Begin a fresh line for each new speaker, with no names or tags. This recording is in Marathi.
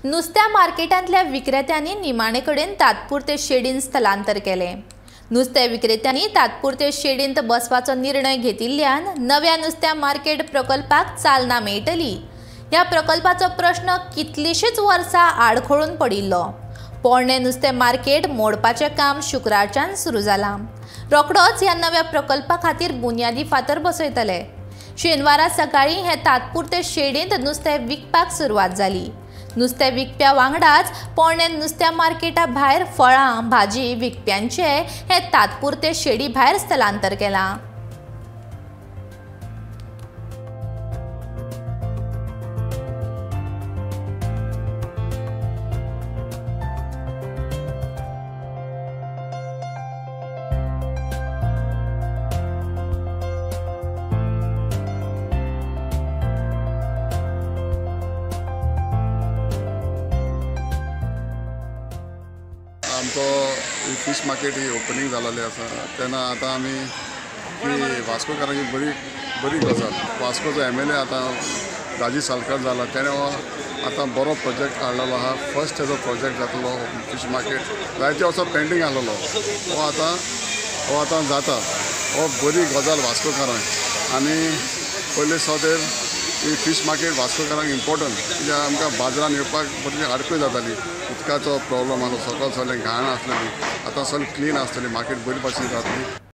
नुस्त्या मार्केटांतल्या विक्रेत्यांनी निमाणे कडेन तात्पुरते शेडीन स्थलांतर केले। नुस्त्या विक्रेत्यांनी तात्पुरते शेडींत बसपाचो निर्णय घेतिल्ल्यान नव्या नुस्त्या मार्केट प्रकल्पाक चालना मेळटली। ह्या प्रकल्पाचो प्रश्न कितलीशीच वर्सां आडखळून पडिल्लो। पोरणे नुस्तें मार्केट मोडपाचें काम शुक्रारच्यान सुरू जालां। रोखडोच ह्या नव्या प्रकल्पा खातीर बुन्यादी फातर बसयतले। शेनवारा सकाळी हे तात्पुरते शेडींत नुस्तें विकपाक सुरवात जाली। नुस्तें विकप्या वांगडाच पोरणे नुस्त्या मार्केटा भायर फळां भाजी विकप्यांचे हे तात्पुरते शेडी भायर स्थलांतर केलां।
आमचो फिश मार्केट ही ओपनिंग जालेली आसा तेन्ना आतां आमी ती वास्कोकारांची बरी गजाल। वास्कोचो MLA आतां राजीव सालकर जाला, तेणें हो आतां बरो प्रोजेक्ट हाडलेलो आहा। फर्स्ट हेजो प्रोजेक्ट जातलो फिश मार्केट जायते वर्सां पेंडींग आसलेलो, हो आतां जाता। हो बरी गजाल वास्कोकारांक। आनी पयले सदेर ही फिश मार्केट वास्कोकारांक इम्पॉर्टंट, कित्याक आमकां बाजारान येवपाक बरी आडकय जाताली। उदकाचो प्रॉब्लम आसलो, सकाळ सगळें घाण आसलेली, आतां सगळें क्लीन आसतली, मार्केट बरी भाशेन जातली।